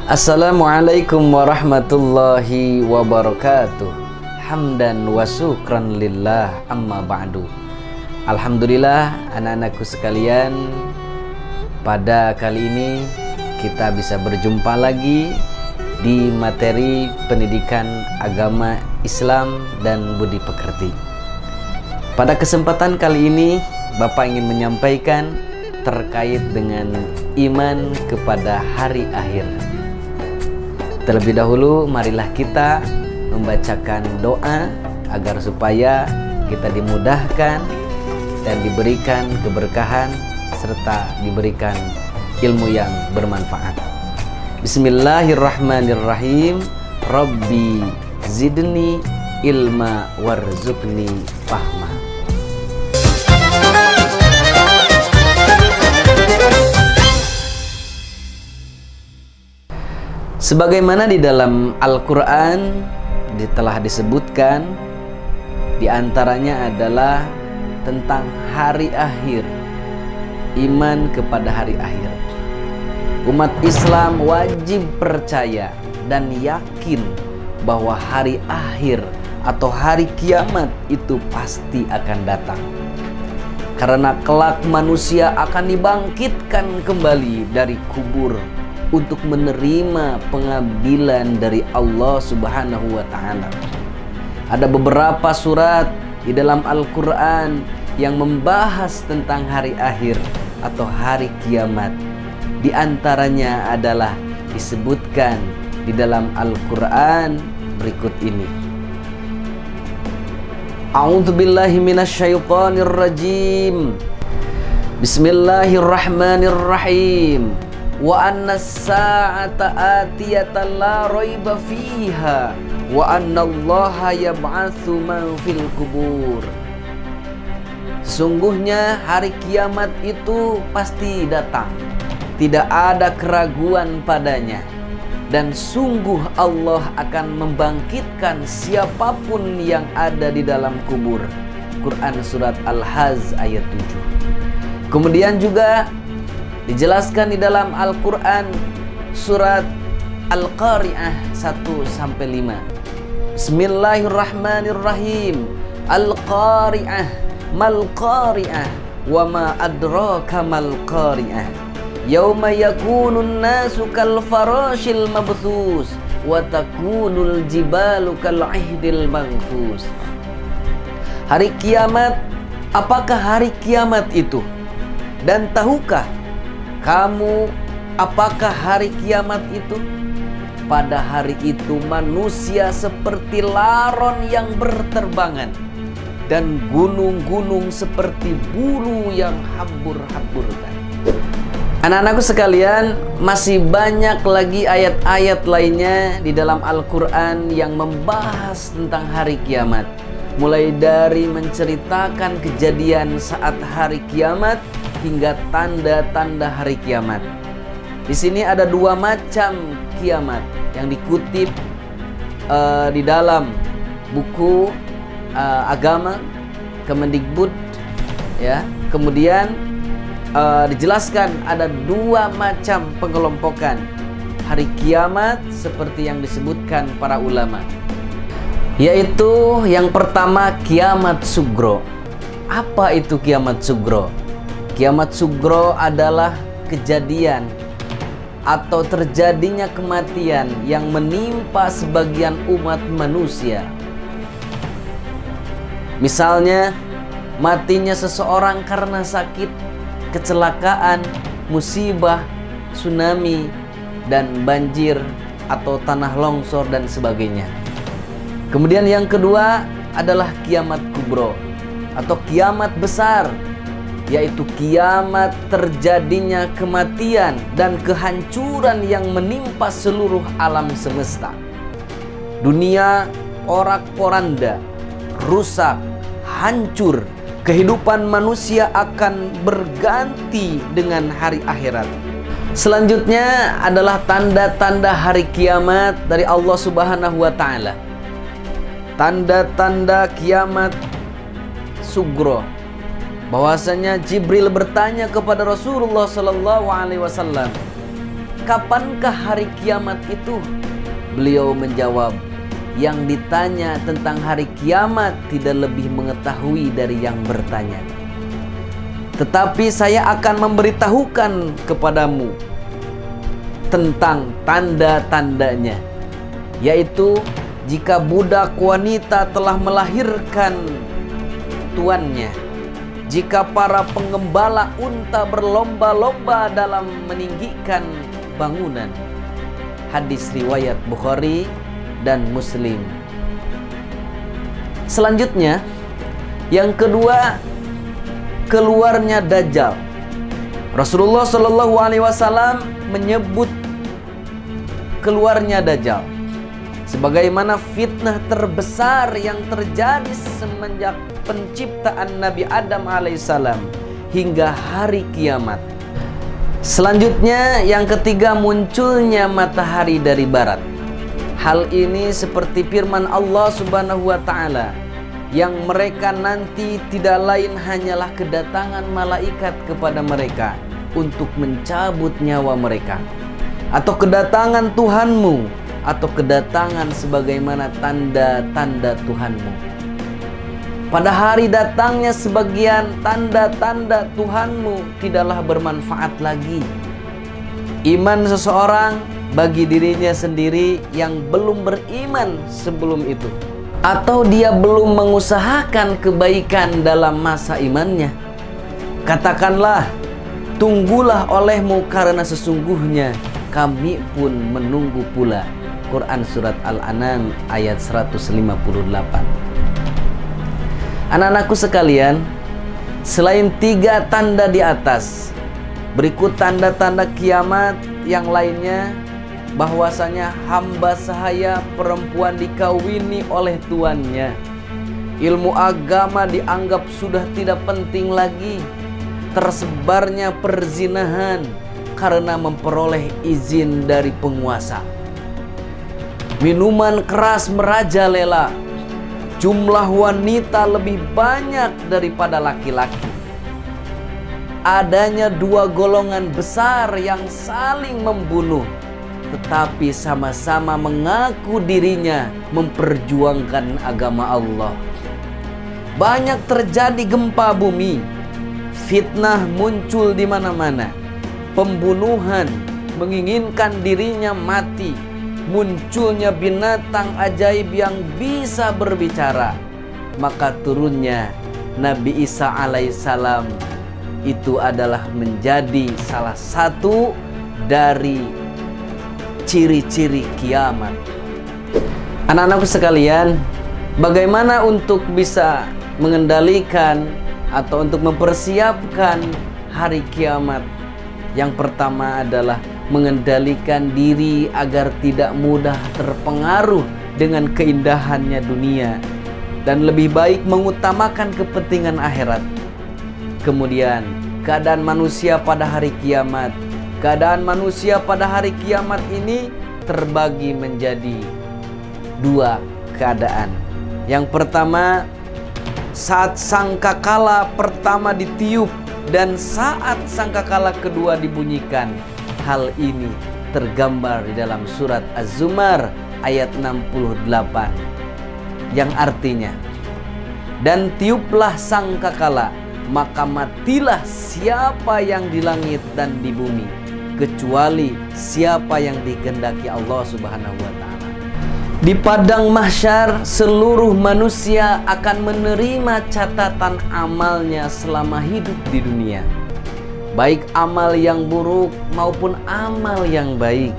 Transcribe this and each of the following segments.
Assalamualaikum warahmatullahi wabarakatuh. Hamdan wa syukran lillah, amma ba'du. Alhamdulillah anak-anakku sekalian, pada kali ini kita bisa berjumpa lagi di materi pendidikan agama Islam dan budi pekerti. Pada kesempatan kali ini Bapak ingin menyampaikan terkait dengan iman kepada hari akhir. Terlebih dahulu marilah kita membacakan doa agar supaya kita dimudahkan dan diberikan keberkahan serta diberikan ilmu yang bermanfaat. Bismillahirrahmanirrahim. Rabbi zidni ilma warzuqni fahma. Sebagaimana di dalam Al-Quran telah disebutkan, diantaranya adalah tentang hari akhir, iman kepada hari akhir. Umat Islam wajib percaya dan yakin bahwa hari akhir atau hari kiamat itu pasti akan datang. Karena kelak manusia akan dibangkitkan kembali dari kubur untuk menerima pengambilan dari Allah Subhanahu wa Ta'ala. Ada beberapa surat di dalam Al-Quran yang membahas tentang hari akhir atau hari kiamat. Di antaranya adalah disebutkan di dalam Al-Quran berikut ini. A'udzubillahi minasyaitonir rajim. Bismillahirrahmanirrahim. Wa anna as-sa'ata atiyatan la raiba fiha wa anna Allaha yab'atsu man fil kubur. Sesungguhnya hari kiamat itu pasti datang, tidak ada keraguan padanya, dan sungguh Allah akan membangkitkan siapapun yang ada di dalam kubur. Quran surat Al-Hajj ayat 7. Kemudian juga dijelaskan di dalam Al-Quran surat Al-Qari'ah 1-5. Bismillahirrahmanirrahim. Al-Qari'ah mal Qari'ah wa ma adraka mal Qari'ah. Yauma yakunun nasu kal farashil mabthus wa takunul jibalu kal ihdil manfus. Hari kiamat, apakah hari kiamat itu? Dan tahukah kamu apakah hari kiamat itu? Pada hari itu manusia seperti laron yang berterbangan, dan gunung-gunung seperti bulu yang hambur-hamburkan. Anak-anakku sekalian, masih banyak lagi ayat-ayat lainnya di dalam Al-Quran yang membahas tentang hari kiamat. Mulai dari menceritakan kejadian saat hari kiamat hingga tanda-tanda hari kiamat. Di sini ada dua macam kiamat yang dikutip di dalam buku agama Kemendikbud, ya. Kemudian dijelaskan ada dua macam pengelompokan hari kiamat seperti yang disebutkan para ulama, yaitu yang pertama kiamat sugro. Apa itu kiamat sugro? Kiamat sugro adalah kejadian atau terjadinya kematian yang menimpa sebagian umat manusia. Misalnya, matinya seseorang karena sakit, kecelakaan, musibah, tsunami, dan banjir atau tanah longsor dan sebagainya. Kemudian yang kedua adalah kiamat kubro atau kiamat besar, yaitu kiamat terjadinya kematian dan kehancuran yang menimpa seluruh alam semesta. Dunia porak-poranda, rusak, hancur. Kehidupan manusia akan berganti dengan hari akhirat. Selanjutnya adalah tanda-tanda hari kiamat dari Allah Subhanahu wa Ta'ala. Tanda-tanda kiamat sugro, bahwasanya Jibril bertanya kepada Rasulullah SAW, kapankah hari kiamat itu? Beliau menjawab, yang ditanya tentang hari kiamat tidak lebih mengetahui dari yang bertanya. Tetapi saya akan memberitahukan kepadamu tentang tanda-tandanya, yaitu jika budak wanita telah melahirkan tuannya, jika para pengembala unta berlomba-lomba dalam meninggikan bangunan. Hadis riwayat Bukhari dan Muslim. Selanjutnya, yang kedua, keluarnya Dajjal. Rasulullah Shallallahu Alaihi Wasallam menyebut keluarnya Dajjal sebagaimana fitnah terbesar yang terjadi semenjak penciptaan Nabi Adam alaihissalam hingga hari kiamat. Selanjutnya, yang ketiga, munculnya matahari dari barat. Hal ini seperti firman Allah Subhanahu wa Ta'ala, yang mereka nanti tidak lain hanyalah kedatangan malaikat kepada mereka untuk mencabut nyawa mereka, atau kedatangan Tuhanmu, atau kedatangan sebagaimana tanda-tanda Tuhanmu. Pada hari datangnya sebagian tanda-tanda Tuhanmu tidaklah bermanfaat lagi. Iman seseorang bagi dirinya sendiri yang belum beriman sebelum itu, atau dia belum mengusahakan kebaikan dalam masa imannya. Katakanlah, tunggulah olehmu karena sesungguhnya kami pun menunggu pula. Quran Surat Al-An'am ayat 158. Anak-anakku sekalian, selain 3 tanda di atas, berikut tanda-tanda kiamat yang lainnya, bahwasanya hamba sahaya perempuan dikawini oleh tuannya. Ilmu agama dianggap sudah tidak penting lagi. Tersebarnya perzinahan karena memperoleh izin dari penguasa. Minuman keras merajalela. Jumlah wanita lebih banyak daripada laki-laki. Adanya 2 golongan besar yang saling membunuh, tetapi sama-sama mengaku dirinya memperjuangkan agama Allah. Banyak terjadi gempa bumi, fitnah muncul di mana-mana, pembunuhan, menginginkan dirinya mati, munculnya binatang ajaib yang bisa berbicara. Maka turunnya Nabi Isa alaihissalam itu adalah menjadi salah satu dari ciri-ciri kiamat. Anak-anakku sekalian, bagaimana untuk bisa mengendalikan atau untuk mempersiapkan hari kiamat? Yang pertama adalah mengendalikan diri agar tidak mudah terpengaruh dengan keindahannya dunia dan lebih baik mengutamakan kepentingan akhirat. Kemudian, keadaan manusia pada hari kiamat. Keadaan manusia pada hari kiamat ini terbagi menjadi 2 keadaan. Yang pertama, saat sangkakala pertama ditiup dan saat sangkakala kedua dibunyikan. Hal ini tergambar di dalam surat Az-Zumar ayat 68, yang artinya, dan tiuplah sangkakala, maka matilah siapa yang di langit dan di bumi, kecuali siapa yang dikehendaki Allah Subhanahu wa Ta'ala. Di padang mahsyar, seluruh manusia akan menerima catatan amalnya selama hidup di dunia, baik amal yang buruk maupun amal yang baik.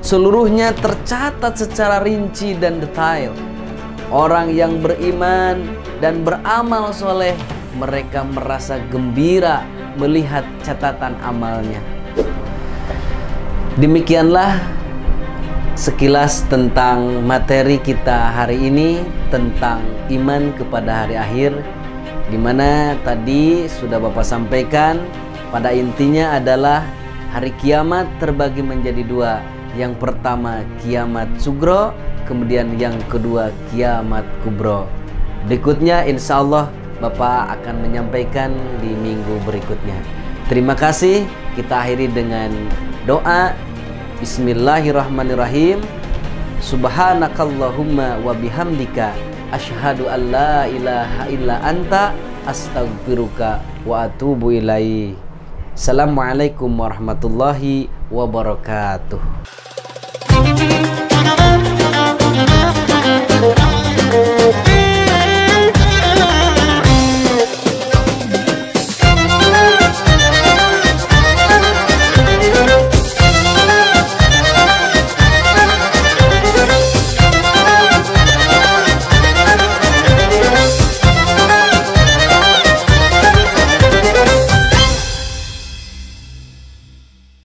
Seluruhnya tercatat secara rinci dan detail. Orang yang beriman dan beramal soleh, mereka merasa gembira melihat catatan amalnya. Demikianlah sekilas tentang materi kita hari ini tentang iman kepada hari akhir, di mana tadi sudah Bapak sampaikan. Pada intinya adalah hari kiamat terbagi menjadi 2. Yang pertama kiamat sugro, kemudian yang kedua kiamat kubro. Berikutnya insya Allah Bapak akan menyampaikan di minggu berikutnya. Terima kasih. Kita akhiri dengan doa. Bismillahirrahmanirrahim. Subhanakallahumma wa bihamdika asyhadu an la ilaha illa anta astaghfiruka wa atubu ilaik. Assalamualaikum warahmatullahi wabarakatuh.